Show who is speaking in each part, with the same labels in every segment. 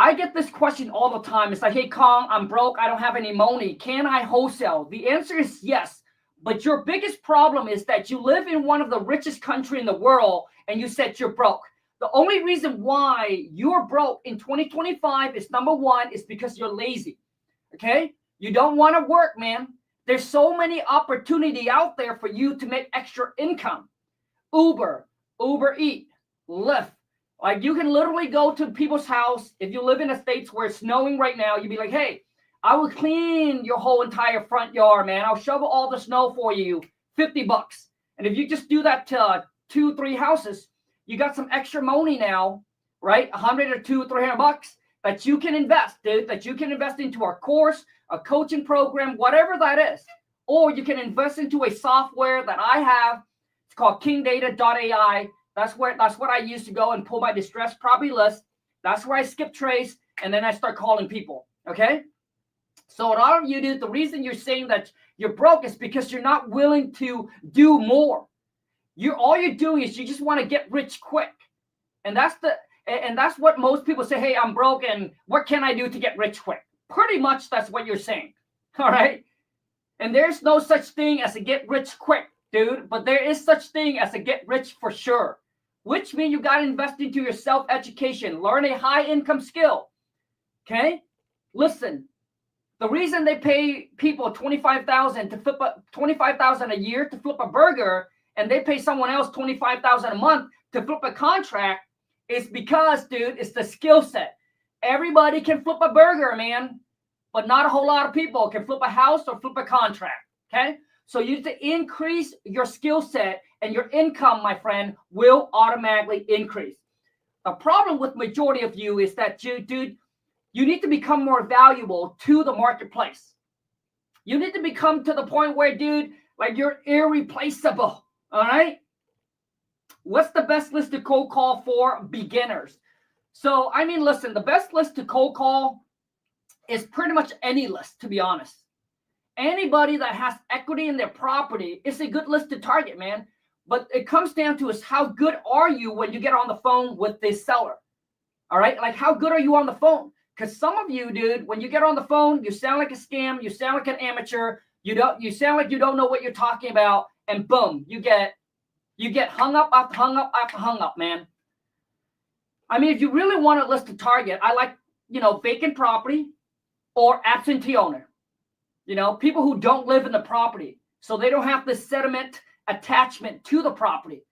Speaker 1: I get this question all the time. It's like, hey, Khang, I'm broke. I don't have any money. Can I wholesale? The answer is yes. But your biggest problem is that you live in one of the richest countries in the world and you said you're broke. The only reason why you're broke in 2025 is, number one, is because you're lazy. Okay? You don't want to work, man. There's so many opportunity out there for you to make extra income. Uber Eat, Lyft. Like, you can literally go to people's house. If you live in the States where it's snowing right now, you'd be like, hey, I will clean your whole entire front yard, man. I'll shovel all the snow for you, $50. And if you just do that to 2-3 houses, you got some extra money now, right? 100 or 200, $300 that you can invest, dude, that you can invest into a course, a coaching program, whatever that is. Or you can invest into a software that I have. It's called kingdata.ai. That's what I used to go and pull my distressed property list. That's where I skip trace, and then I start calling people, okay? So a lot of you, dude, the reason you're saying that you're broke is because you're not willing to do more. All you're doing is you just want to get rich quick. And that's what most people say, hey, I'm broke, and what can I do to get rich quick? Pretty much that's what you're saying, all right? And there's no such thing as a get rich quick, dude, but there is such thing as a get rich for sure, which means you got to invest into your self-education, learn a high-income skill, okay? Listen, the reason they pay people $25,000 to flip $25,000 a year to flip a burger, and they pay someone else $25,000 a month to flip a contract is because, dude, it's the skill set. Everybody can flip a burger, man, but not a whole lot of people can flip a house or flip a contract, okay? So you need to increase your skill set, and your income, my friend, will automatically increase. The problem with majority of you is that, dude, you need to become more valuable to the marketplace. You need to become to the point where, dude, like, you're irreplaceable, all right? What's the best list to cold call for beginners? So, I mean, listen, the best list to cold call is pretty much any list, to be honest. Anybody that has equity in their property is a good list to target, man. But it comes down to is how good are you when you get on the phone with this seller? All right? Like, how good are you on the phone? Because some of you, dude, when you get on the phone, you sound like a scam. You sound like an amateur. You sound like you don't know what you're talking about. And boom, you get hung up after hung up after hung up, man. I mean, if you really want a list to target, I like, vacant property or absentee owner. People who don't live in the property, so they don't have the sediment attachment to the property.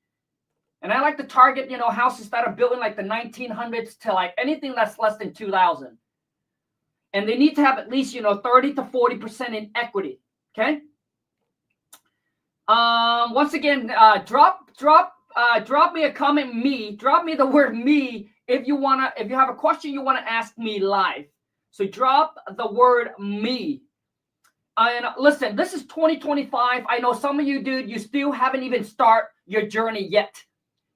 Speaker 1: And I like to target, houses that are built in like the 1900s to like anything that's less than 2000. And they need to have at least, 30 to 40% in equity. Okay. Once again, drop me a comment, drop me the word me if you have a question you want to ask me live. So drop the word me. And listen, this is 2025. I know some of you, dude, you still haven't even started your journey yet.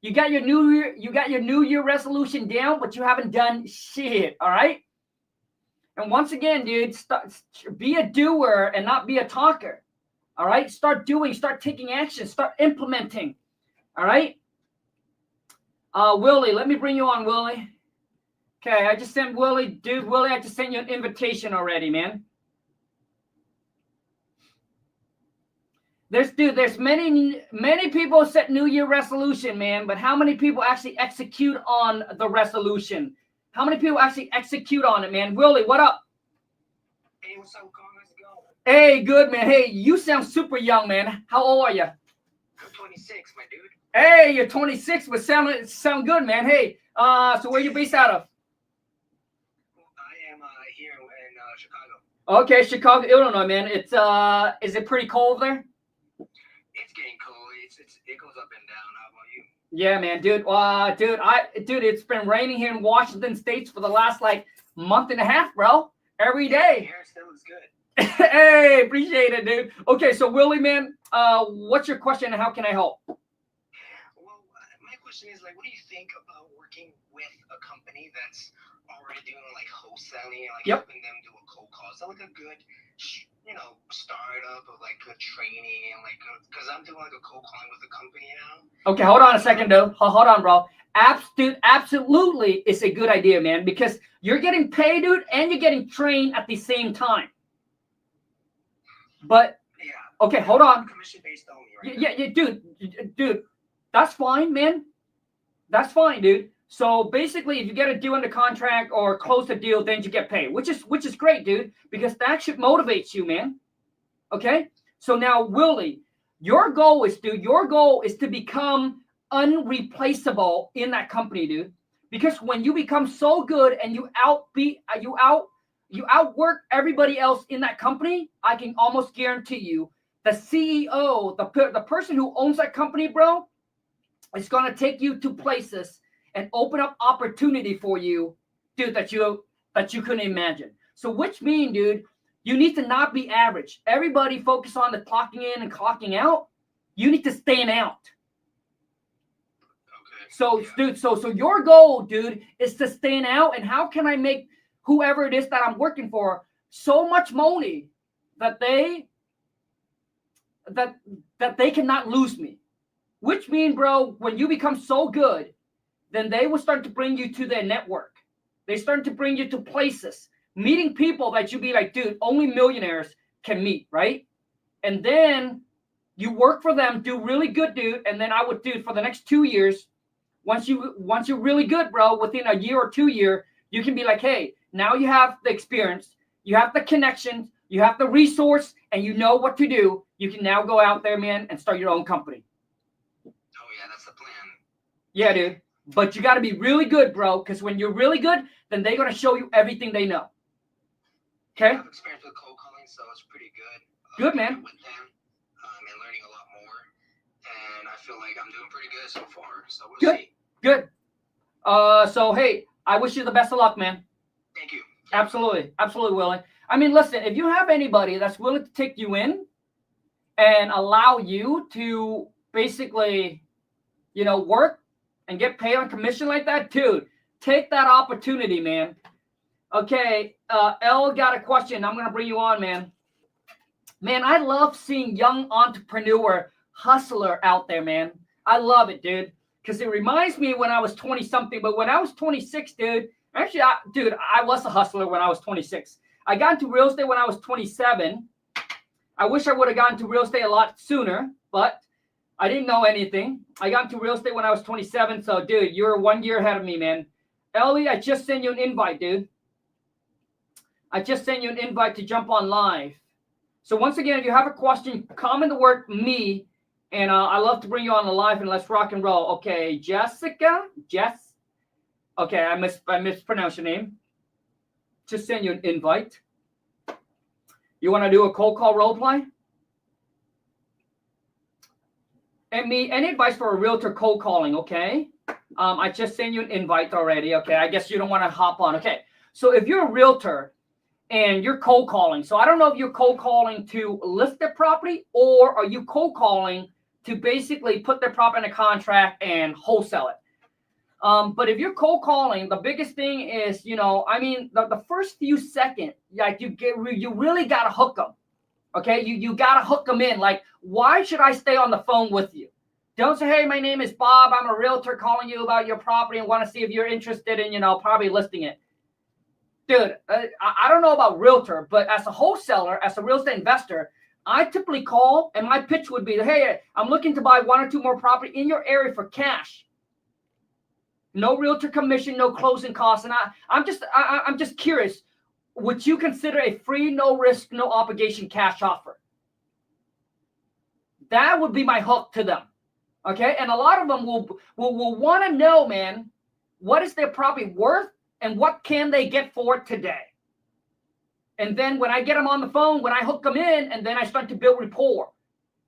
Speaker 1: You got your New Year resolution down, but you haven't done shit. All right. And once again, dude, be a doer and not be a talker. All right. Start doing. Start taking action. Start implementing. All right. Willie, let me bring you on, Willie. Okay, I just sent Willie, dude. Willie, I just sent you an invitation already, man. There's many people set New Year resolution, man, but how many people actually execute on the resolution? How many people actually execute on it, man? Willie, what up?
Speaker 2: Hey, what's up, Khang? How's it going?
Speaker 1: Hey, good, man. Hey, you sound super young, man. How old are you?
Speaker 2: I'm 26, my dude.
Speaker 1: Hey, you're 26, but sound good, man. Hey, so where you based out of?
Speaker 2: I am here in Chicago.
Speaker 1: Okay, Chicago, Illinois, man. It's is it pretty cold there?
Speaker 2: It's getting cold. It goes up and down. How about you?
Speaker 1: Yeah, man, dude. Dude, it's been raining here in Washington State for the last like month and a half, bro. Every day.
Speaker 2: Hair still looks good.
Speaker 1: Hey, appreciate it, dude. Okay, so Willie, man, what's your question and how can I help?
Speaker 2: Well, my question is, like, what do you think about working with a company that's already doing like wholesaling and like helping them do a cold call? Is that like a good, startup of like a training and like, because I'm doing like a cold calling with a company now.
Speaker 1: Okay, hold on a second, dude. Hold on, bro. Dude, absolutely, it's a good idea, man, because you're getting paid, dude, and you're getting trained at the same time. But
Speaker 2: Yeah.
Speaker 1: okay, hold on.
Speaker 2: Commission based only, right?
Speaker 1: Yeah, dude, that's fine, man. That's fine, dude. So basically, if you get a deal under contract or close the deal, then you get paid, which is great, dude, because that should motivate you, man. Okay. So now, Willie, your goal is to become unreplaceable in that company, dude. Because when you become so good and you outwork everybody else in that company, I can almost guarantee you, the CEO, the person who owns that company, bro, is going to take you to places and open up opportunity for you, dude, that you couldn't imagine. So which means, dude, you need to not be average. Everybody focus on the clocking in and clocking out. You need to stand out.
Speaker 2: Okay.
Speaker 1: So,
Speaker 2: Yeah.
Speaker 1: dude, so your goal, dude, is to stand out. And how can I make whoever it is that I'm working for so much money that they cannot lose me? Which means, bro, when you become so good, then they will start to bring you to their network. They start to bring you to places, meeting people that you be like, dude, only millionaires can meet, right? And then you work for them, do really good, dude. And then I would do for the next 2 years. Once you're really good, bro, within a year or 2 year, you can be like, hey, now you have the experience, you have the connections, you have the resource, and you know what to do. You can now go out there, man, and start your own company.
Speaker 2: Oh yeah, that's the plan.
Speaker 1: Yeah, dude. But you got to be really good, bro, because when you're really good, then they're going to show you everything they know. Okay?
Speaker 2: I have experience with cold calling, so it's pretty good.
Speaker 1: Good, man.
Speaker 2: With them and learning a lot more. And I feel like I'm doing pretty good so far. So we'll see.
Speaker 1: Good. So, hey, I wish you the best of luck, man.
Speaker 2: Thank you.
Speaker 1: Absolutely. Absolutely, Willie. I mean, listen, if you have anybody that's willing to take you in and allow you to basically, work and get paid on commission like that, dude, take that opportunity, man. Okay, L got a question. I'm going to bring you on, man. Man, I love seeing young entrepreneur hustler out there, man. I love it, dude, because it reminds me when I was 20-something. But when I was 26, dude, actually, I was a hustler when I was 26. I got into real estate when I was 27. I wish I would have gotten into real estate a lot sooner, but I didn't know anything. I got into real estate when I was 27. So, dude, you're 1 year ahead of me, man. Ellie, I just sent you an invite, dude. I just sent you an invite to jump on live. So once again, if you have a question, comment the word me, and I love to bring you on the live, and let's rock and roll. Okay, Jessica? Jess? Okay, I mispronounced your name. Just send you an invite. You want to do a cold call role play? And me, any advice for a realtor cold calling, okay? I just sent you an invite already, okay? I guess you don't want to hop on. Okay, so if you're a realtor and you're cold calling, so I don't know if you're cold calling to list their property, or are you cold calling to basically put their property in a contract and wholesale it. But if you're cold calling, the biggest thing is, the first few seconds, like you really got to hook them. Okay, you got to hook them in. Like, why should I stay on the phone with you? Don't say, hey, my name is Bob. I'm a realtor calling you about your property and want to see if you're interested in, probably listing it. Dude, I don't know about realtor, but as a wholesaler, as a real estate investor, I typically call and my pitch would be, hey, I'm looking to buy 1 or 2 more property in your area for cash. No realtor commission, no closing costs. And I'm just curious, would you consider a free, no risk, no obligation cash offer? That would be my hook to them. Okay. And a lot of them will want to know, man, what is their property worth and what can they get for it today? And then when I get them on the phone, when I hook them in, and then I start to build rapport,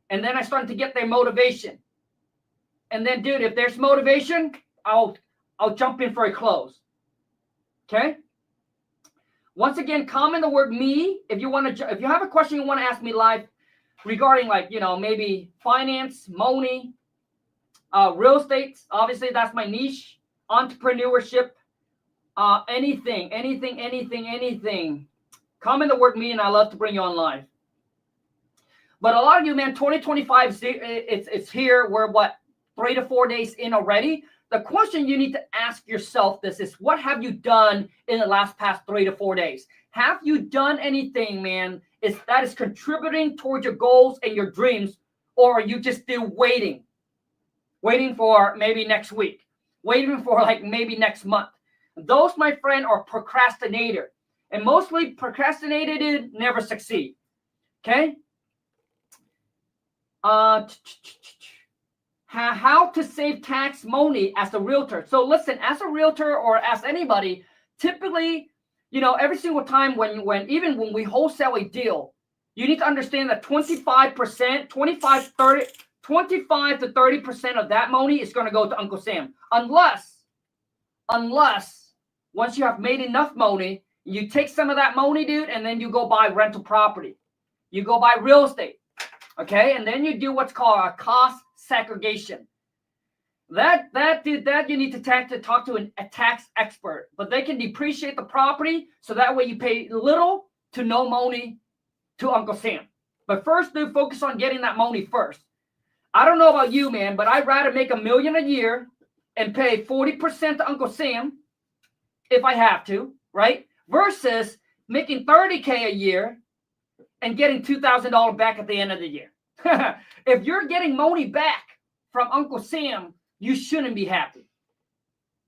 Speaker 1: and then I start to get their motivation. And then, dude, if there's motivation, I'll jump in for a close. Okay. Once again, comment the word me if you have a question you want to ask me live regarding, like, maybe finance, money, real estate. Obviously, that's my niche. Entrepreneurship, anything. Comment the word me, and I love to bring you on live. But a lot of you, man, 2025, it's here. We're what, 3 to 4 days in already. The question you need to ask yourself this is, what have you done in the past 3 to 4 days? Have you done anything, man, that is contributing towards your goals and your dreams, or are you just still waiting for maybe next week, waiting for like maybe next month? Those, my friend, are procrastinator, and mostly procrastinated never succeed. Okay. How to save tax money as a realtor. So listen, as a realtor or as anybody, typically, every single time when we wholesale a deal, you need to understand that 25 to 30% of that money is going to go to Uncle Sam. Unless once you have made enough money, you take some of that money, dude, and then you go buy rental property. You go buy real estate. Okay, and then you do what's called a cost segregation. That you need to talk to a tax expert, but they can depreciate the property, so that way you pay little to no money to Uncle Sam. But first, do focus on getting that money first. I don't know about you, man, but I'd rather make $1 million a year and pay 40% to Uncle Sam if I have to, right? Versus making $30K a year and getting $2,000 back at the end of the year. If you're getting money back from Uncle Sam, you shouldn't be happy.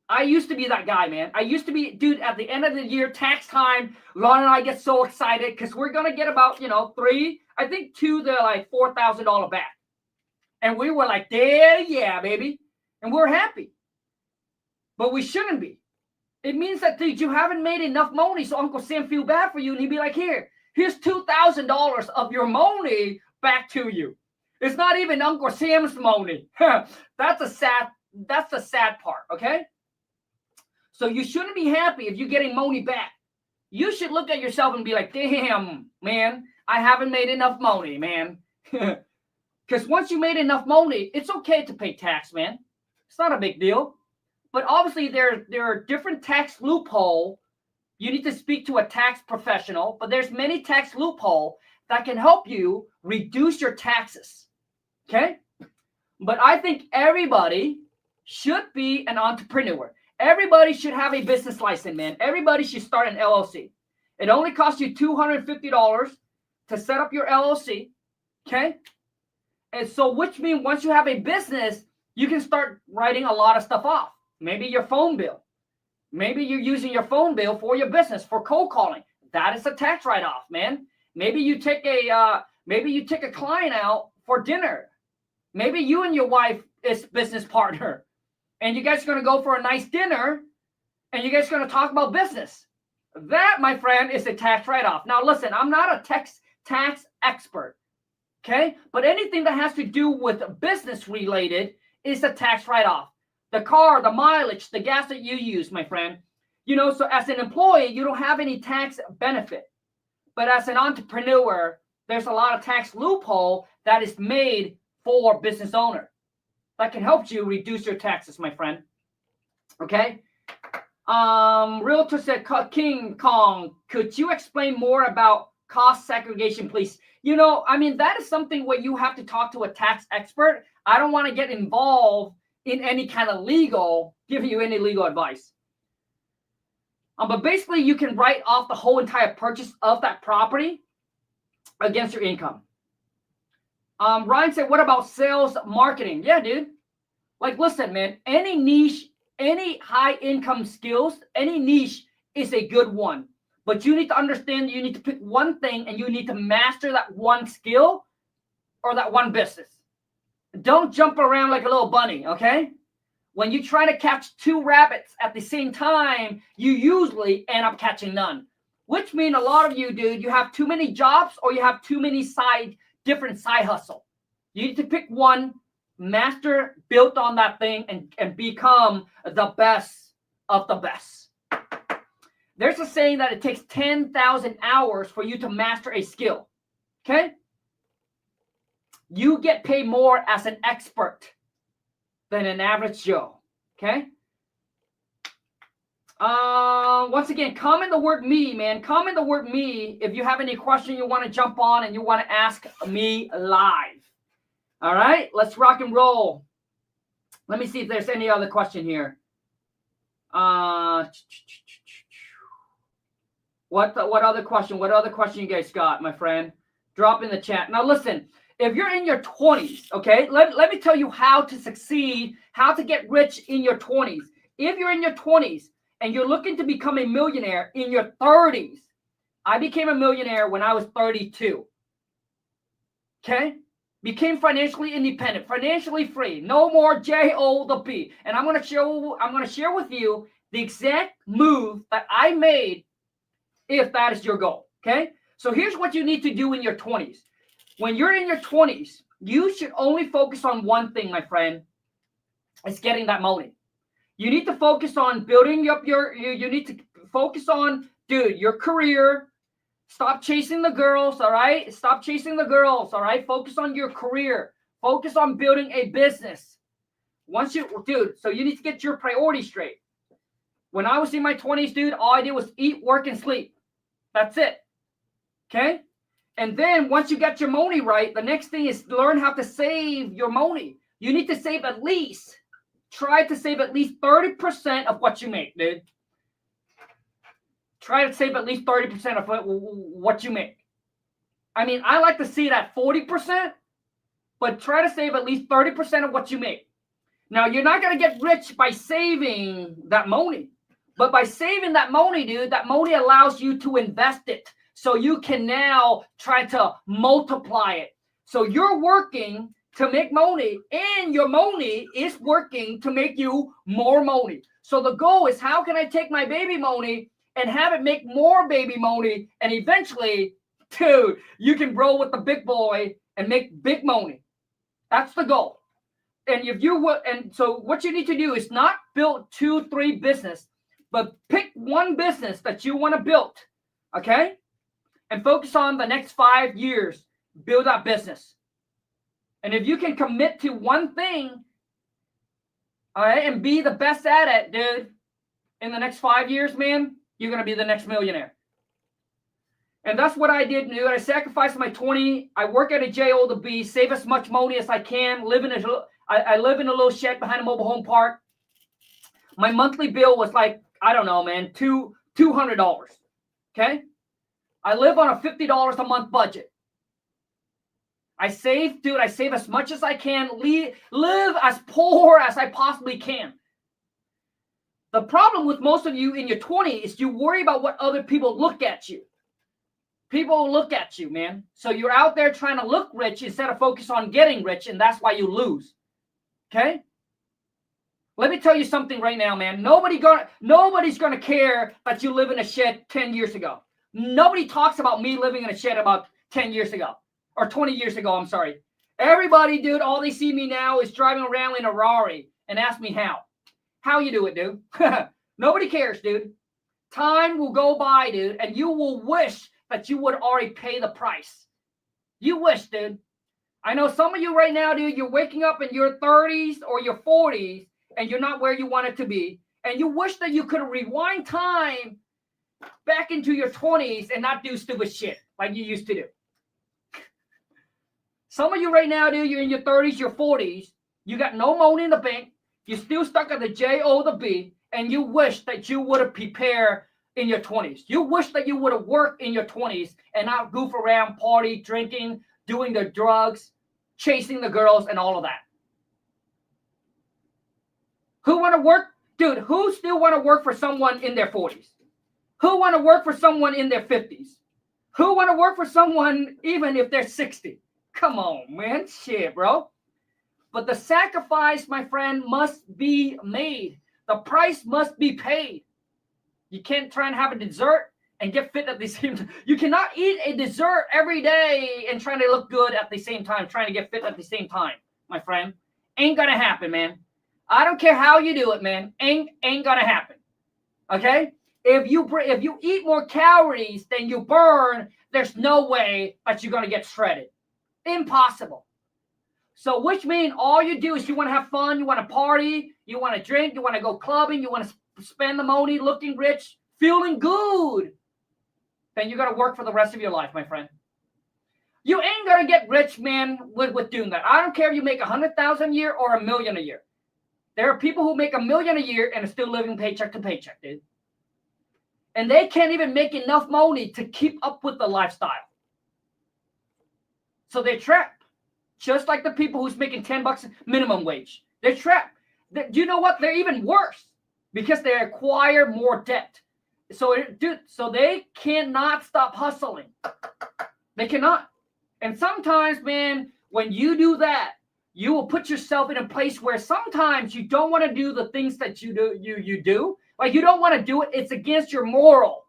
Speaker 1: I used to be that guy, man. I used to be, dude, at the end of the year, tax time, Lon and I get so excited because we're going to get about, $2,000 to $4,000 back. And we were like, yeah, baby. And we're happy. But we shouldn't be. It means that, dude, you haven't made enough money so Uncle Sam feel bad for you, and he'd be like, here's $2,000 of your money back to you. It's not even Uncle Sam's money. That's the sad part, okay? So you shouldn't be happy if you're getting money back. You should look at yourself and be like, damn, man, I haven't made enough money, man. Because once you made enough money, it's okay to pay tax, man. It's not a big deal. But obviously there are different tax loopholes. You need to speak to a tax professional, but there's many tax loopholes that can help you reduce your taxes. Okay? But I think everybody should be an entrepreneur. Everybody should have a business license, man. Everybody should start an LLC. It only costs you $250 to set up your LLC. Okay? And so, which means once you have a business, you can start writing a lot of stuff off. Maybe your phone bill. Maybe you're using your phone bill for your business, for cold calling. That is a tax write-off, man. Maybe you take a client out for dinner. Maybe you and your wife is business partner, and you guys are going to go for a nice dinner, and you guys are going to talk about business. That, my friend, is a tax write-off. Now, listen, I'm not a tax expert, okay? But anything that has to do with business related is a tax write-off. The car, the mileage, the gas that you use, my friend. So as an employee, you don't have any tax benefit. But as an entrepreneur, there's a lot of tax loophole that is made for business owner that can help you reduce your taxes, my friend. Okay? Realtor said, King Khang, could you explain more about cost segregation, please? That is something where you have to talk to a tax expert. I don't want to get involved in any kind of give you any legal advice. But basically, you can write off the whole entire purchase of that property against your income. Ryan said, what about sales marketing? Yeah, dude. Like, listen, man, any niche, any high income skills, any niche is a good one. But you need to understand you need to pick one thing and you need to master that one skill or that one business. Don't jump around like a little bunny, okay? When you try to catch 2 rabbits at the same time, you usually end up catching none. Which means a lot of you, dude, you have too many jobs or you have too many different side hustle. You need to pick one, master, build on that thing, and become the best of the best. There's a saying that it takes 10,000 hours for you to master a skill. Okay? You get paid more as an expert than an average Joe. Okay? Once again, comment the word me, man. Comment the word me if you have any question you want to jump on and you want to ask me live. All right, let's rock and roll. Let me see if there's any other question here. What other question? What other question you guys got, my friend? Drop in the chat. Now listen, if you're in your 20s, okay, let me tell you how to succeed, how to get rich in your 20s. If you're in your 20s and you're looking to become a millionaire in your 30s, I became a millionaire when I was 32. Okay? Became financially independent, financially free, no more J-O-B. And I'm gonna share with you the exact move that I made if that is your goal. Okay? So here's what you need to do in your 20s. When you're in your 20s, you should only focus on one thing, my friend. It's getting that money. You need to focus on building up you need to focus on, dude, your career. Stop chasing the girls, all right? Stop chasing the girls, all right? Focus on your career. Focus on building a business. So you need to get your priorities straight. When I was in my 20s, dude, all I did was eat, work, and sleep. That's it. Okay? And then once you get your money right, the next thing is learn how to save your money. You need to try to save at least 30% of what you make, dude. Try to save at least 30% of what you make. I mean, I like to see it at 40%, but try to save at least 30% of what you make. Now, you're not going to get rich by saving that money, but by saving that money, dude, that money allows you to invest it. So you can now try to multiply it. So you're working to make money, and your money is working to make you more money. So the goal is, how can I take my baby money and have it make more baby money, and eventually, dude, you can grow with the big boy and make big money. That's the goal. So what you need to do is not build 2-3 business, but pick one business that you want to build, okay? And focus on the next 5 years, build that business. And if you can commit to one thing, all right, and be the best at it, dude, in the next 5 years, man, you're going to be the next millionaire. And that's what I did, dude. I sacrificed my 20. I work at a J-O-B, save as much money as I can. I live in a little shed behind a mobile home park. My monthly bill was like, I don't know, man, $200. Okay? I live on a $50 a month budget. I save as much as I can, live as poor as I possibly can. The problem with most of you in your 20s is you worry about what other people look at you. People look at you, man. So you're out there trying to look rich instead of focus on getting rich, and that's why you lose. Okay? Let me tell you something right now, man. Nobody's gonna care that you live in a shed 10 years ago. Nobody talks about me living in a shed about 10 years ago. Or 20 years ago, I'm sorry. Everybody, dude, all they see me now is driving around in a Rari and ask me how. How you do it, dude? Nobody cares, dude. Time will go by, dude, and you will wish that you would already pay the price. You wish, dude. I know some of you right now, dude, you're waking up in your 30s or your 40s, and you're not where you want it to be. And you wish that you could rewind time back into your 20s and not do stupid shit like you used to do. Some of you right now, dude, you're in your 30s, your 40s. You got no money in the bank. You're still stuck at the J-O-B, and you wish that you would have prepared in your 20s. You wish that you would have worked in your 20s and not goof around, party, drinking, doing the drugs, chasing the girls, and all of that. Who want to work? Dude, who still want to work for someone in their 40s? Who want to work for someone in their 50s? Who want to work for someone even if they're 60? Come on, man. Shit, bro. But the sacrifice, my friend, must be made. The price must be paid. You can't try and have a dessert and get fit at the same time. You cannot eat a dessert every day and trying to look good at the same time, trying to get fit at the same time, my friend. Ain't gonna happen, man. I don't care how you do it, man. Ain't gonna happen. Okay? If you eat more calories than you burn, there's no way that you're gonna get shredded. Impossible. So which means all you do is you want to have fun, you want to party, you want to drink, you want to go clubbing, you want to spend the money, looking rich, feeling good, then you got to work for the rest of your life, my friend. You ain't going to get rich, man, with doing that. I don't care if you make 100,000 a year or $1 million a year. There are people who make $1 million a year and are still living paycheck to paycheck, dude. And they can't even make enough money to keep up with the lifestyle. So they're trapped. Just like the people who's making $10 minimum wage. They're trapped. You know what? They're even worse because they acquire more debt. So they cannot stop hustling. They cannot. And sometimes, man, when you do that, you will put yourself in a place where sometimes you don't want to do the things that you do. Like you don't want to do it. It's against your moral.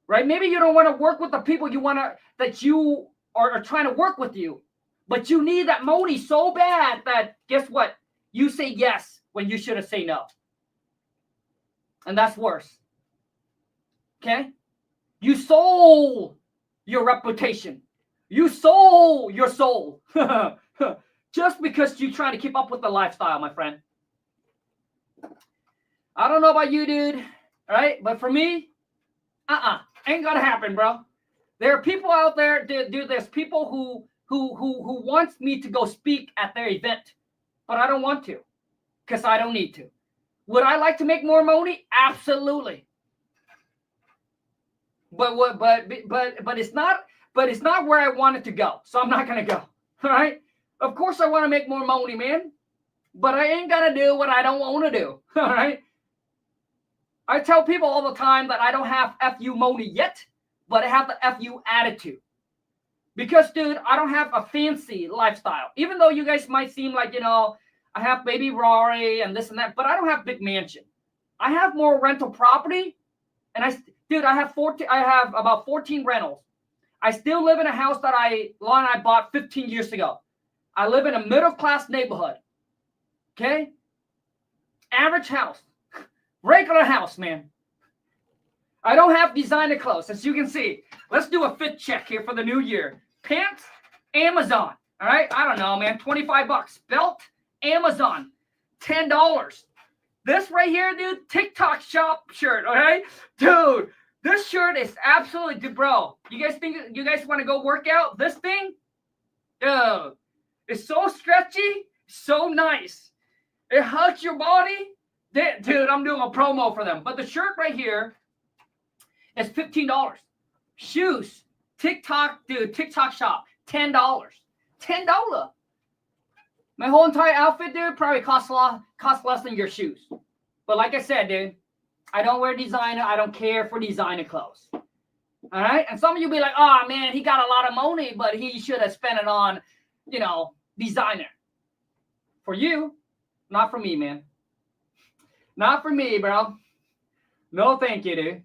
Speaker 1: Right? Maybe you don't want to work with the people that you are trying to work with you. But you need that money so bad that guess what? You say yes when you should have said no. And that's worse. Okay? You sold your reputation. You sold your soul. Just because you're trying to keep up with the lifestyle, my friend. I don't know about you, dude. All right? But for me, ain't gonna happen, bro. There are people out there, dude, there's people who wants me to go speak at their event, but I don't want to because I don't need to. Would I like to make more money? Absolutely. But it's not where I want it to go. So I'm not gonna go. All right. Of course I want to make more money, man. But I ain't gonna do what I don't want to do. All right. I tell people all the time that I don't have FU money yet, but I have the FU attitude. Because, dude, I don't have a fancy lifestyle. Even though you guys might seem like, I have baby Rory and this and that, but I don't have big mansion. I have more rental property, and I have about 14 rentals. I still live in a house that I bought 15 years ago. I live in a middle-class neighborhood. Okay? Average house. Regular house, man. I don't have designer clothes, as you can see. Let's do a fit check here for the new year. Pants, Amazon. All right? I don't know, man. $25. Belt, Amazon. $10. This right here, dude, TikTok shop shirt, all right? Dude, this shirt is absolutely good, bro. You guys want to go work out? This thing? Dude, it's so stretchy, so nice. It hugs your body. Dude, I'm doing a promo for them. But the shirt right here is $15. Shoes, TikTok shop, $10. $10. My whole entire outfit, dude, probably costs less than your shoes. But like I said, dude, I don't wear designer. I don't care for designer clothes. All right? And some of you be like, oh, man, he got a lot of money, but he should have spent it on, designer. For you, not for me, man. Not for me, bro. No, thank you, dude.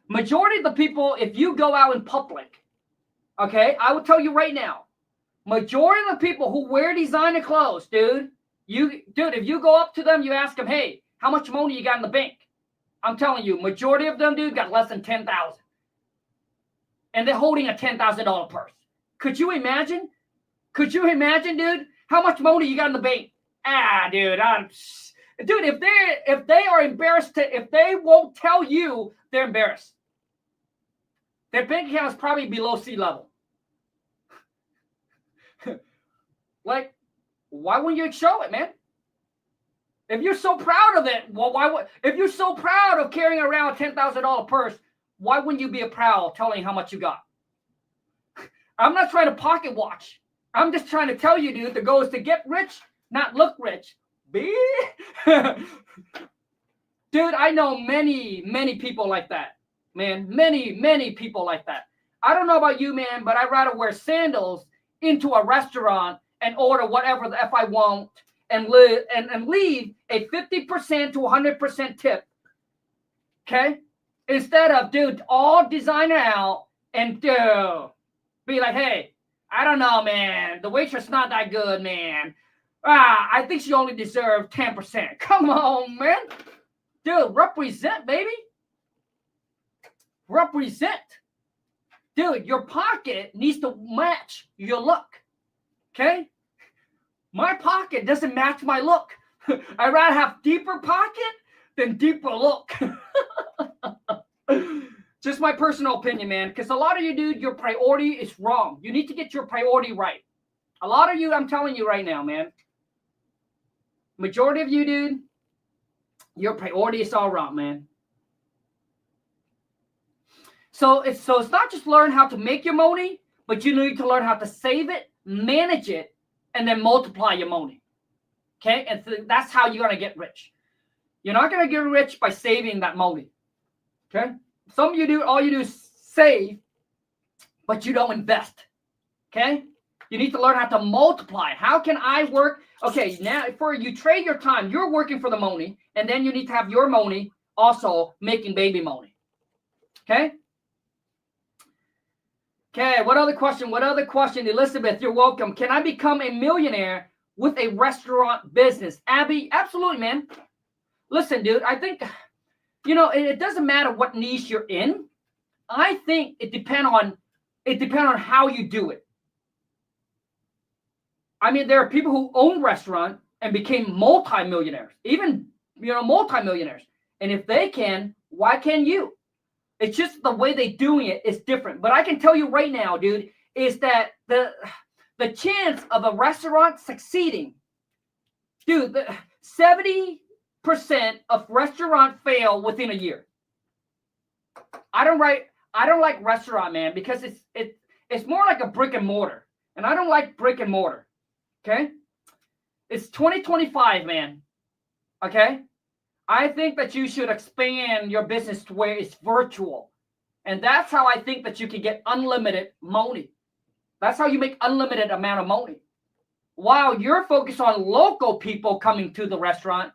Speaker 1: Majority of the people, if you go out in public, okay, I will tell you right now, majority of the people who wear designer clothes, dude, if you go up to them, you ask them, hey, how much money you got in the bank? I'm telling you, majority of them, dude, got less than $10,000. And they're holding a $10,000 purse. Could you imagine? Dude, how much money you got in the bank? Dude, if they are embarrassed, if they won't tell you, they're embarrassed. Their bank account is probably below sea level. Like, why wouldn't you show it, man? If you're so proud of it, if you're so proud of carrying around a $10,000 purse, why wouldn't you be proud telling how much you got? I'm not trying to pocket watch. I'm just trying to tell you, dude, the goal is to get rich, not look rich. Dude, I know many, many people like that, man. Many, many people like that. I don't know about you, man, but I'd rather wear sandals into a restaurant and order whatever the F I want and leave a 50% to 100% tip. Okay? Instead of, dude, all designer out and be like, hey, I don't know, man. The waitress not that good, man. I think she only deserved 10%. Come on, man. Dude, represent, baby. Represent. Dude, your pocket needs to match your look. Okay? My pocket doesn't match my look. I'd rather have deeper pocket than deeper look. Just my personal opinion, man. Because a lot of you, dude, your priority is wrong. You need to get your priority right. A lot of you, I'm telling you right now, man. Majority of you, dude, your priority is all wrong, man. So it's not just learn how to make your money, but you need to learn how to save it, manage it, and then multiply your money. Okay? And that's how you're going to get rich. You're not going to get rich by saving that money. Okay? Some of you do, all you do is save, but you don't invest. Okay? You need to learn how to multiply. How can I work? Okay, now for you trade your time, you're working for the money, and then you need to have your money also making baby money. Okay? Okay, what other question? What other question? Elizabeth, you're welcome. Can I become a millionaire with a restaurant business? Abby, absolutely, man. Listen, dude, I think, it doesn't matter what niche you're in. I think it depends on how you do it. I mean, there are people who own restaurant and became multimillionaires, even, multimillionaires. And if they can, why can't you? It's just the way they're doing it is different. But I can tell you right now, dude, is that the chance of a restaurant succeeding, dude, 70% of restaurant fail within a year. I don't like restaurant, man, because it's more like a brick and mortar. And I don't like brick and mortar. Okay? It's 2025, man. Okay? I think that you should expand your business to where it's virtual. And that's how I think that you can get unlimited money. That's how you make unlimited amount of money. While you're focused on local people coming to the restaurant,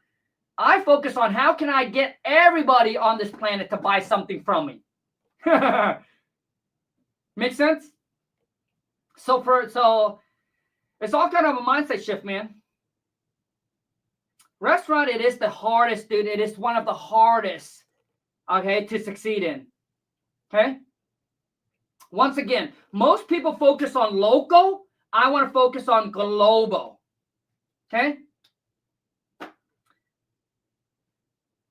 Speaker 1: I focus on how can I get everybody on this planet to buy something from me. Make sense? So it's all kind of a mindset shift, man. Restaurant, it is the hardest, dude. It is one of the hardest, okay, to succeed in. Okay? Once again, most people focus on local. I want to focus on global. Okay?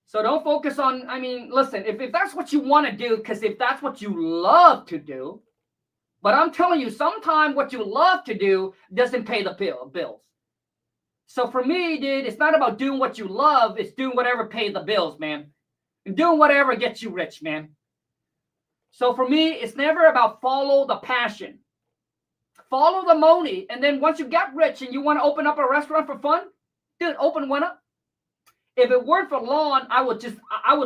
Speaker 1: So don't focus on, listen, if that's what you want to do, because if that's what you love to do, but I'm telling you, sometimes what you love to do doesn't pay the bills. So for me, dude, it's not about doing what you love. It's doing whatever pays the bills, man. And doing whatever gets you rich, man. So for me, it's never about follow the passion. Follow the money. And then once you get rich and you want to open up a restaurant for fun, dude, open one up. If it weren't for lawn, I would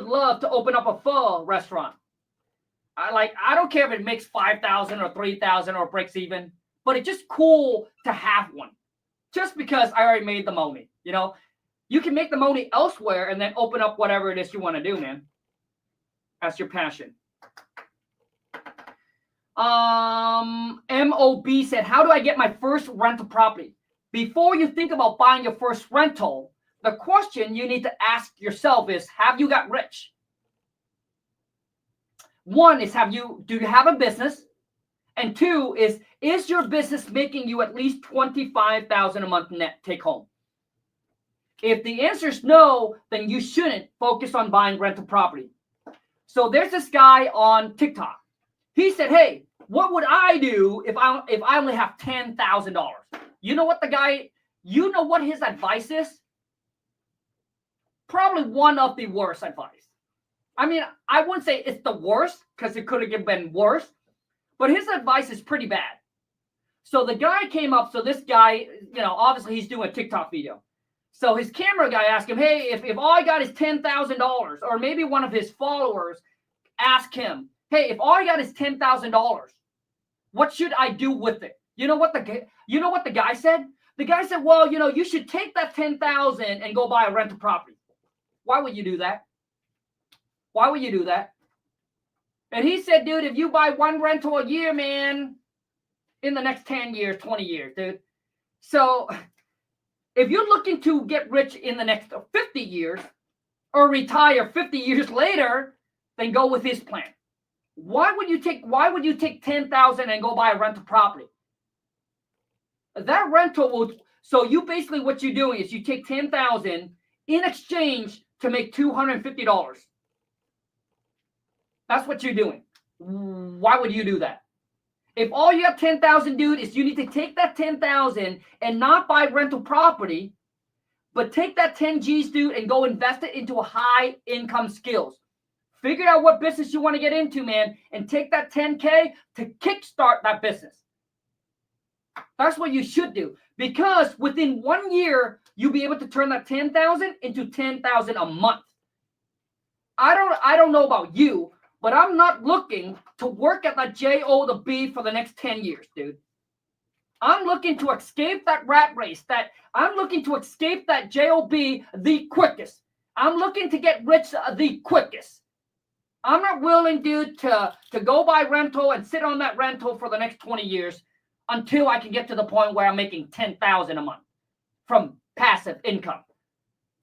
Speaker 1: love to open up a pho restaurant. I don't care if it makes 5,000 or 3,000 or breaks even, but it's just cool to have one. Just because I already made the money, you can make the money elsewhere and then open up whatever it is you want to do, man. That's your passion. MOB said, how do I get my first rental property? Before you think about buying your first rental, the question you need to ask yourself is, have you got rich? One is, do you have a business? And two is your business making you at least $25,000 a month net take home? If the answer is no, then you shouldn't focus on buying rental property. So there's this guy on TikTok. He said, hey, what would I do if I only have $10,000? You know what his advice is? Probably one of the worst advice. I wouldn't say it's the worst because it could have been worse. But his advice is pretty bad. So the guy came up. So this guy, obviously he's doing a TikTok video. So his camera guy asked him, hey, if all I got is $10,000, or maybe one of his followers asked him, hey, if all I got is $10,000, what should I do with it? You know what the guy said? The guy said, well, you should take that $10,000 and go buy a rental property. Why would you do that? Why would you do that? And he said, dude, if you buy one rental a year, man, in the next 10 years, 20 years, dude. So if you're looking to get rich in the next 50 years or retire 50 years later, then go with his plan. Why would you take $10,000 and go buy a rental property? That rental will, So you basically, what you're doing is you take $10,000 in exchange to make $250. That's what you're doing. Why would you do that? If all you have 10,000, dude, is you need to take that 10,000 and not buy rental property, but take that 10 G's, dude, and go invest it into a high income skills. Figure out what business you want to get into, man, and take that 10K to kickstart that business. That's what you should do, because within 1 year, you'll be able to turn that 10,000 into 10,000 a month. I don't know about you, but I'm not looking to work at that job for the next 10 years, dude. I'm looking to escape that rat race. I'm looking to escape that job the quickest. I'm looking to get rich the quickest. I'm not willing, dude, to go buy rental and sit on that rental for the next 20 years until I can get to the point where I'm making 10,000 a month from passive income.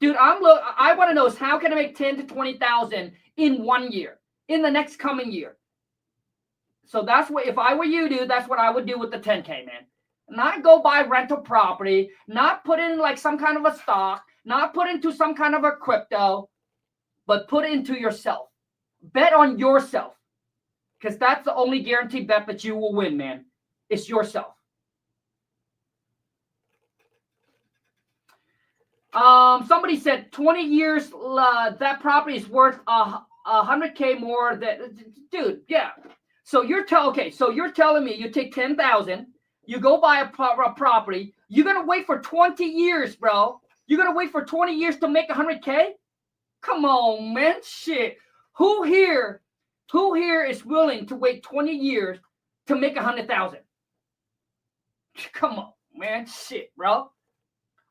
Speaker 1: Dude, I want to know is how can I make 10 to 20,000 in 1 year, in the next coming year. So that's what, if I were you, dude, that's what I would do with the 10K, man. Not go buy rental property, not put in like some kind of a stock, not put into some kind of a crypto, but put it into yourself. Bet on yourself, because that's the only guaranteed bet that you will win, man. It's yourself. Somebody said 20 years, that property is worth 100K more than, dude, yeah. So you're telling me you take 10,000, you go buy a property, you're going to wait for 20 years, bro. You're going to wait for 20 years to make 100K? Come on, man, shit. Who here is willing to wait 20 years to make 100,000? Come on, man, shit, bro.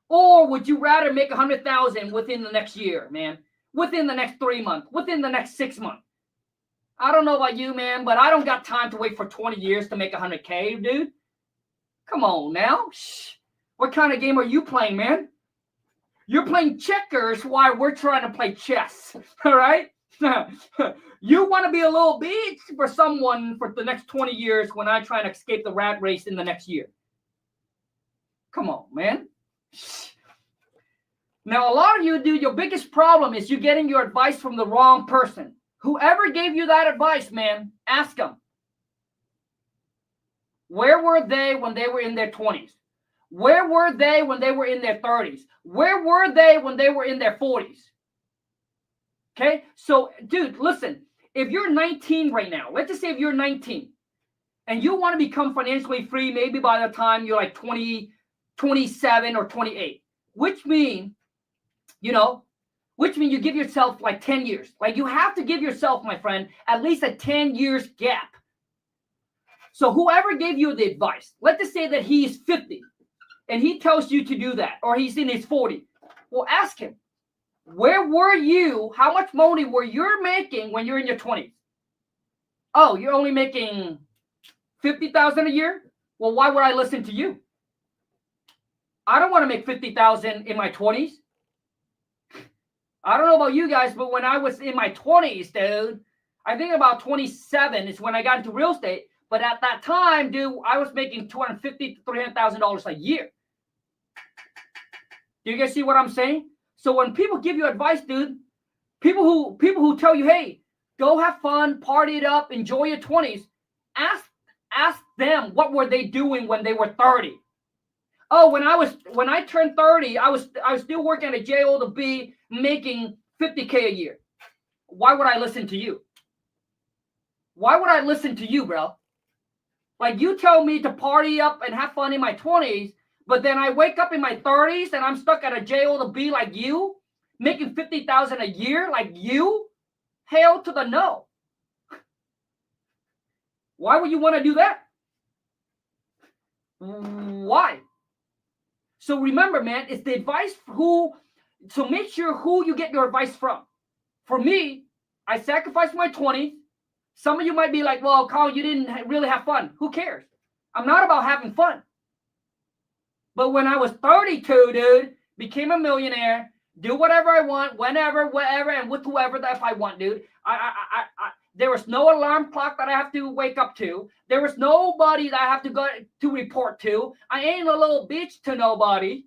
Speaker 1: Or would you rather make 100,000 within the next year, man? Within the next 3 months, within the next 6 months? I don't know about you, man, but I don't got time to wait for 20 years to make 100K, dude. Come on now. Shh. What kind of game are you playing, man? You're playing checkers while we're trying to play chess, all right? You want to be a little bitch for someone for the next 20 years when I try to escape the rat race in the next year. Come on, man. Now, a lot of you, dude, your biggest problem is you're getting your advice from the wrong person. Whoever gave you that advice, man, ask them. Where were they when they were in their 20s? Where were they when they were in their 30s? Where were they when they were in their 40s? Okay, so, dude, listen. If you're 19 right now, let's just say if you're 19 and you want to become financially free maybe by the time you're like 20, 27 or 28, which mean you give yourself like 10 years. Like you have to give yourself, my friend, at least a 10 years gap. So whoever gave you the advice, let's just say that he's 50 and he tells you to do that, or he's in his 40. Well, ask him, where were you? How much money were you making when you're in your 20s? Oh, you're only making 50,000 a year? Well, why would I listen to you? I don't want to make 50,000 in my 20s. I don't know about you guys, but when I was in my 20s, dude, I think about 27 is when I got into real estate. But at that time, dude, I was making $250,000 to $300,000 a year. Do you guys see what I'm saying? So when people give you advice, dude, people who tell you, hey, go have fun, party it up, enjoy your 20s, ask them what were they doing when they were 30. Oh, when I turned 30, I was still working at a job making $50K a year. Why would I listen to you? Why would I listen to you, bro? Like you tell me to party up and have fun in my 20s, but then I wake up in my 30s and I'm stuck at a job like you, making $50,000 a year like you? Hell to the no. Why would you want to do that? Why? So remember, man, it's the advice so make sure who you get your advice from. For me, I sacrificed my 20s. Some of you might be like, well, Khang, you didn't really have fun. Who cares? I'm not about having fun. But when I was 32, dude, became a millionaire, do whatever I want, whenever, wherever, and with whoever that if I want, dude. There was no alarm clock that I have to wake up to. There was nobody that I have to go to report to. I ain't a little bitch to nobody.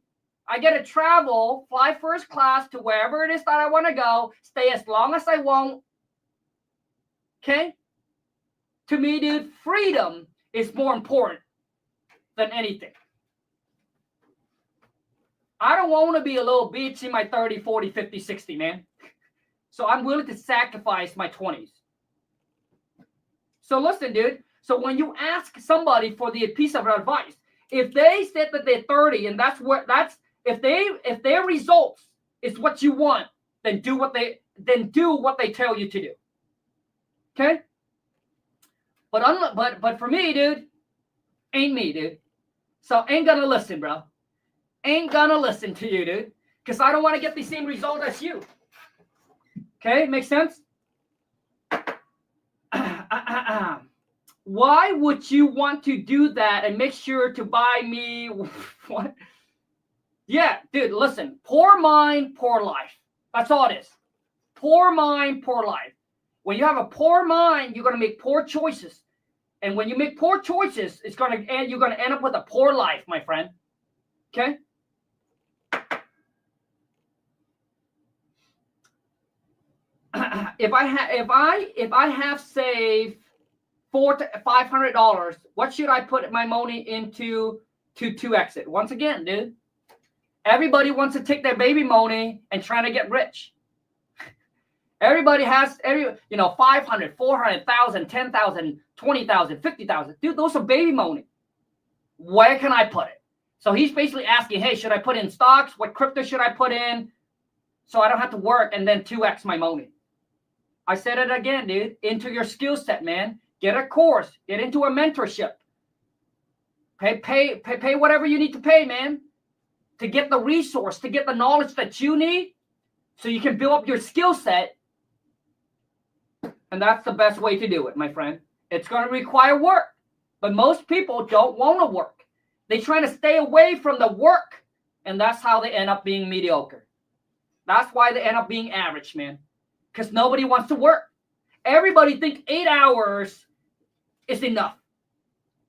Speaker 1: I get to travel, fly first class to wherever it is that I want to go, stay as long as I want. Okay? To me, dude, freedom is more important than anything. I don't want to be a little bitch in my 30, 40, 50, 60, man. So I'm willing to sacrifice my 20s. So listen, dude. So when you ask somebody for the piece of advice, if they said that they're 30 and if their results is what you want, then do what they tell you to do. Okay? But for me, dude, ain't me, dude. So ain't gonna listen, bro. Ain't gonna listen to you, dude. Because I don't want to get the same result as you. Okay? Makes sense? Why would you want to do that and make sure to buy me what? Yeah, dude, listen. Poor mind, poor life. That's all it is. Poor mind, poor life. When you have a poor mind, you're going to make poor choices. And when you make poor choices, you're going to end up with a poor life, my friend. Okay? If I have saved $400 to $500, what should I put my money into to exit? Once again, dude, everybody wants to take their baby money and trying to get rich. Everybody has 500, 400,000, 10,000, 20,000, 50,000. Dude, those are baby money. Where can I put it? So he's basically asking, hey, should I put in stocks? What crypto should I put in so I don't have to work and then 2x my money? I said it again, dude. Into your skill set, man. Get a course. Get into a mentorship. Pay whatever you need to pay, man, to get the resource, to get the knowledge that you need so you can build up your skill set. And that's the best way to do it, my friend. It's going to require work. But most people don't want to work. They try to stay away from the work. And that's how they end up being mediocre. That's why they end up being average, man. Because nobody wants to work. Everybody thinks 8 hours is enough.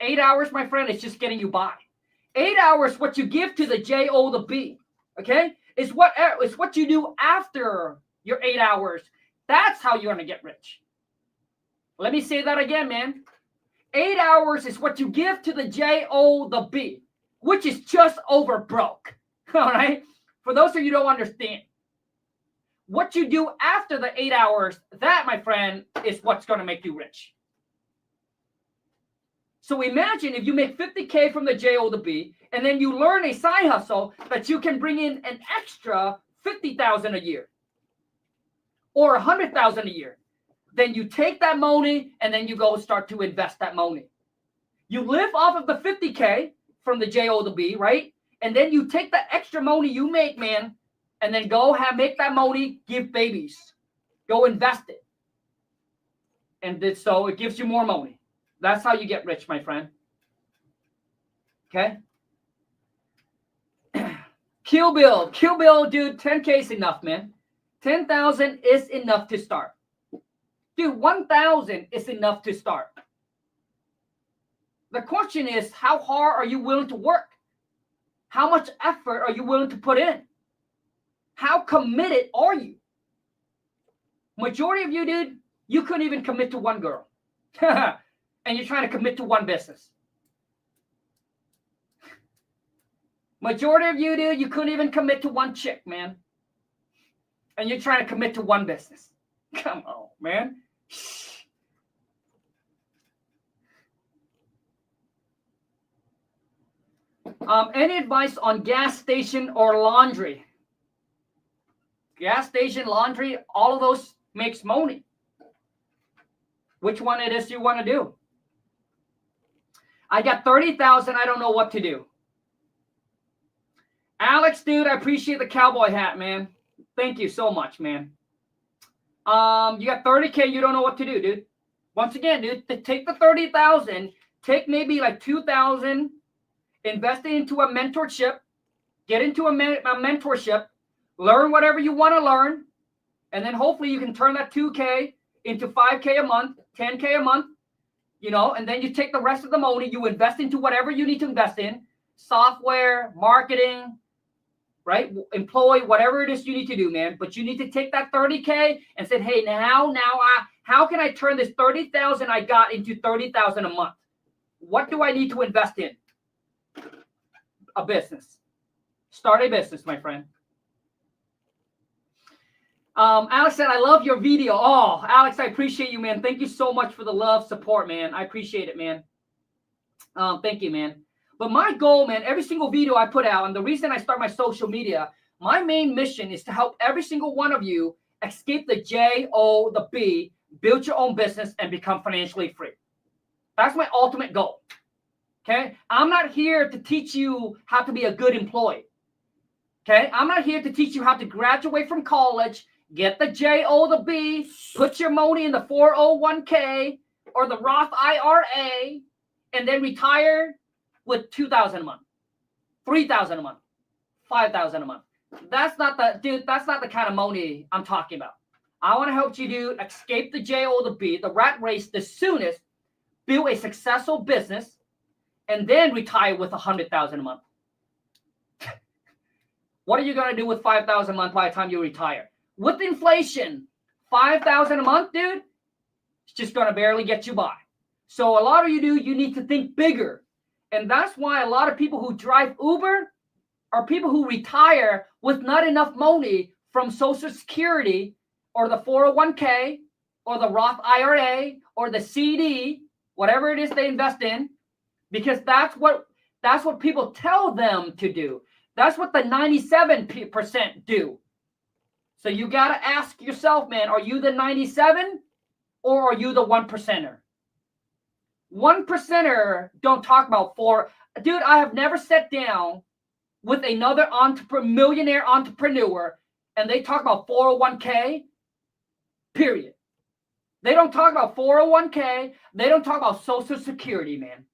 Speaker 1: 8 hours, my friend, is just getting you by. 8 hours, what you give to the J-O, the B, okay, is what you do after your 8 hours. That's how you're going to get rich. Let me say that again, man. 8 hours is what you give to the J-O, the B, which is just over broke, all right? For those of you who don't understand, what you do after the 8 hours, that, my friend, is what's going to make you rich. So imagine if you make 50K from the J-O to B, and then you learn a side hustle that you can bring in an extra 50,000 a year or 100,000 a year. Then you take that money and then you go start to invest that money. You live off of the 50K from the J-O to B, right? And then you take that extra money you make, man, and then make that money, give babies. Go invest it. And so it gives you more money. That's how you get rich, my friend. Okay? Kill Bill, dude, 10K is enough, man. 10,000 is enough to start. Dude, 1,000 is enough to start. The question is, how hard are you willing to work? How much effort are you willing to put in? How committed are you? Majority of you, dude, you couldn't even commit to one girl. And you're trying to commit to one business. Majority of you, dude, you couldn't even commit to one chick, man. And you're trying to commit to one business. Come on, man. Any advice on gas station or laundry? Gas station, laundry, all of those makes money. Which one it is you want to do? I got 30,000. I don't know what to do. Alex, dude, I appreciate the cowboy hat, man. Thank you so much, man. You got 30K. You don't know what to do, dude. Once again, dude, take the 30,000. Take maybe like 2,000. Invest it into a mentorship. Get into a mentorship. Learn whatever you want to learn. And then hopefully you can turn that 2K into 5K a month, 10K a month, you know, and then you take the rest of the money, you invest into whatever you need to invest in, software, marketing, right? Employee, whatever it is you need to do, man. But you need to take that 30K and say, hey, how can I turn this 30,000 I got into 30,000 a month? What do I need to invest in? A business. Start a business, my friend. Alex said, I love your video. Oh, Alex, I appreciate you, man. Thank you so much for the love, support, man. I appreciate it, man. Thank you, man. But my goal, man, every single video I put out, and the reason I start my social media, my main mission is to help every single one of you escape the J-O, the B, build your own business, and become financially free. That's my ultimate goal. Okay? I'm not here to teach you how to be a good employee. Okay? I'm not here to teach you how to graduate from college, get the J-O, the B, put your money in the 401k or the Roth IRA, and then retire with $2,000 a month, $3,000 a month, $5,000 a month. That's not the kind of money I'm talking about. I want to help you, dude, escape the J-O, the B, the rat race the soonest, build a successful business, and then retire with $100,000 a month. What are you going to do with $5,000 a month by the time you retire? With inflation, $5,000 a month, dude, it's just going to barely get you by. So a lot of you need to think bigger. And that's why a lot of people who drive Uber are people who retire with not enough money from Social Security or the 401k or the Roth IRA or the CD, whatever it is they invest in, because that's what people tell them to do. That's what the 97% do. So you got to ask yourself, man, are you the 97 or are you the 1%er? 1%er don't talk about dude, I have never sat down with another millionaire entrepreneur and they talk about 401k, period. They don't talk about 401k. They don't talk about Social Security, man.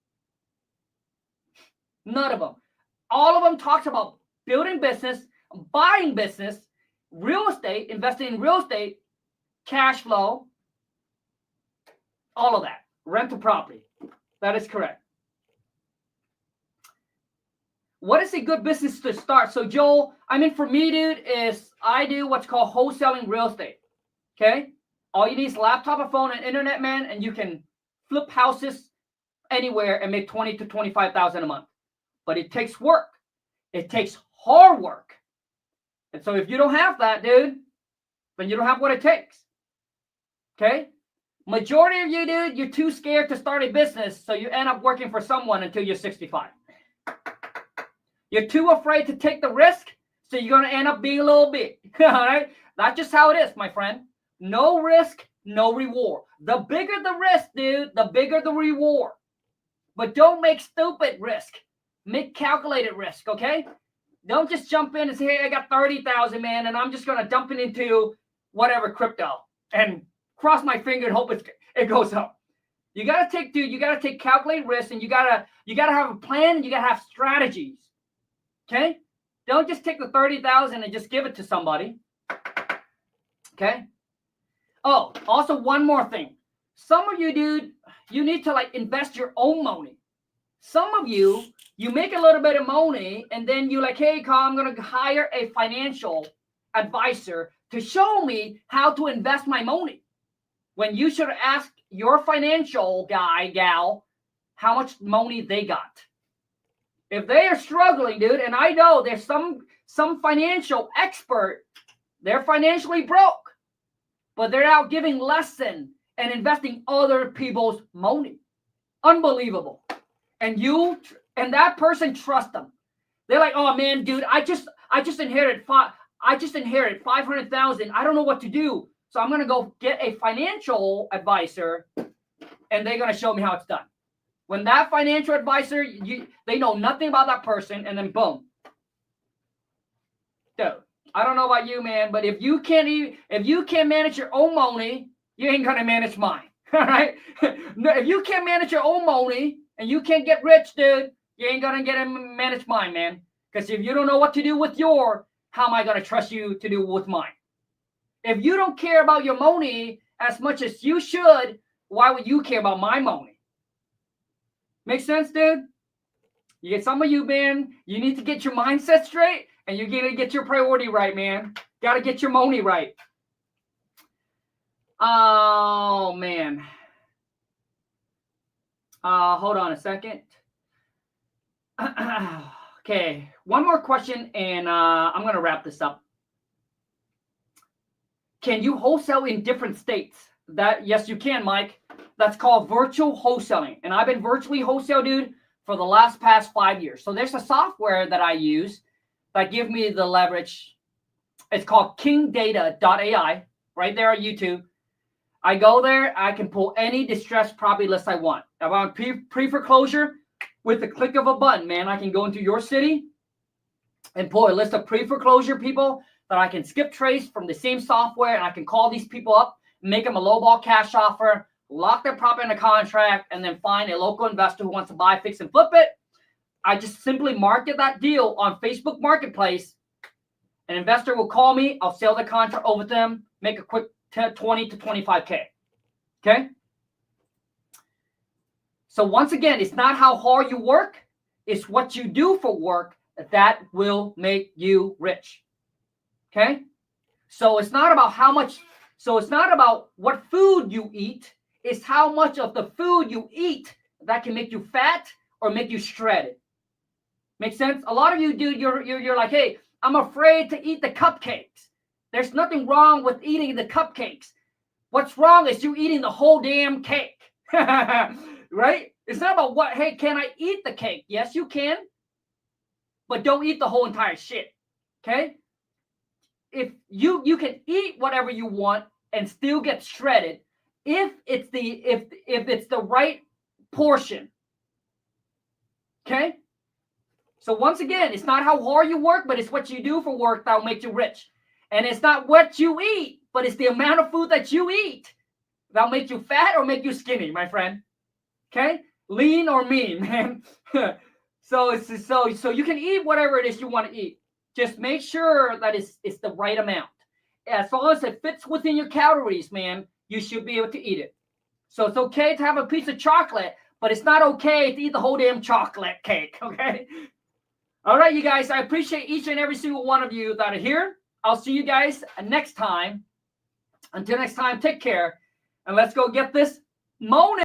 Speaker 1: None of them. All of them talks about building business, buying business, real estate, investing in real estate, cash flow, all of that. Rental property. That is correct. What is a good business to start? So, Joel, I mean, for me, dude, I do what's called wholesaling real estate. Okay? All you need is a laptop, a phone, and internet, man, and you can flip houses anywhere and make $20,000 to $25,000 a month. But it takes work. It takes hard work. And so if you don't have that, dude, then you don't have what it takes. Okay? Majority of you, dude, you're too scared to start a business, so you end up working for someone until you're 65. You're too afraid to take the risk, so you're going to end up being a little big. All right? That's just how it is, my friend. No risk, no reward. The bigger the risk, dude, the bigger the reward. But don't make stupid risk. Make calculated risk, okay? Don't just jump in and say, hey, I got 30,000, man, and I'm just going to dump it into whatever crypto and cross my finger and hope it goes up. You got to take calculated risks, and you got to have a plan, and you got to have strategies. Okay? Don't just take the 30,000 and just give it to somebody. Okay? Oh, also one more thing. Some of you, dude, you need to invest your own money. Some of you make a little bit of money and then you're like, hey, Khang, I'm going to hire a financial advisor to show me how to invest my money. When you should ask your financial guy, gal, how much money they got. If they are struggling, dude, and I know there's some financial expert, they're financially broke, but they're out giving lesson and investing other people's money. Unbelievable. And that person trusts them. They're like, oh man, dude, I just inherited $500,000. I don't know what to do. So I'm gonna go get a financial advisor and they're gonna show me how it's done. When that financial advisor, they know nothing about that person, and then boom. Dude, I don't know about you, man, but if you can't manage your own money, you ain't gonna manage mine. All right? If you can't manage your own money and you can't get rich, dude, you ain't gonna get to manage mine, man. Because if you don't know what to do with how am I gonna trust you to do with mine? If you don't care about your money as much as you should, why would you care about my money? Make sense, dude? You get some of you, man, you need to get your mindset straight, and you're going to get your priority right, man. Got to get your money right. Oh, man. Hold on a second. Okay, one more question, and I'm going to wrap this up. Can you wholesale in different states? Yes, you can, Mike. That's called virtual wholesaling. And I've been virtually wholesale, dude, for the past 5 years. So there's a software that I use that give me the leverage. It's called kingdata.ai, right there on YouTube. I go there, I can pull any distressed property list I want. I want pre-foreclosure with the click of a button, man. I can go into your city and pull a list of pre-foreclosure people that I can skip trace from the same software, and I can call these people up, make them a lowball cash offer, lock their property in a contract, and then find a local investor who wants to buy, fix, and flip it. I just simply market that deal on Facebook Marketplace. An investor will call me. I'll sell the contract over to them, make a quick 20 to 25K. Okay? So once again, it's not how hard you work. It's what you do for work that will make you rich. Okay? So it's not about how much. So it's not about what food you eat. It's how much of the food you eat that can make you fat or make you shredded. Make sense? A lot of you, dude, you're like, hey, I'm afraid to eat the cupcakes. There's nothing wrong with eating the cupcakes. What's wrong is you eating the whole damn cake. Right? It's not about what, hey, can I eat the cake? Yes, you can. But don't eat the whole entire shit. Okay? If you can eat whatever you want and still get shredded if it's the right portion. Okay? So once again, it's not how hard you work, but it's what you do for work that'll make you rich. And it's not what you eat, but it's the amount of food that you eat that'll make you fat or make you skinny, my friend. Okay? Lean or mean, man. So you can eat whatever it is you want to eat. Just make sure that it's the right amount. As long as it fits within your calories, man, you should be able to eat it. So it's okay to have a piece of chocolate, but it's not okay to eat the whole damn chocolate cake, okay? All right, you guys, I appreciate each and every single one of you that are here. I'll see you guys next time. Until next time, take care, and let's go get this money.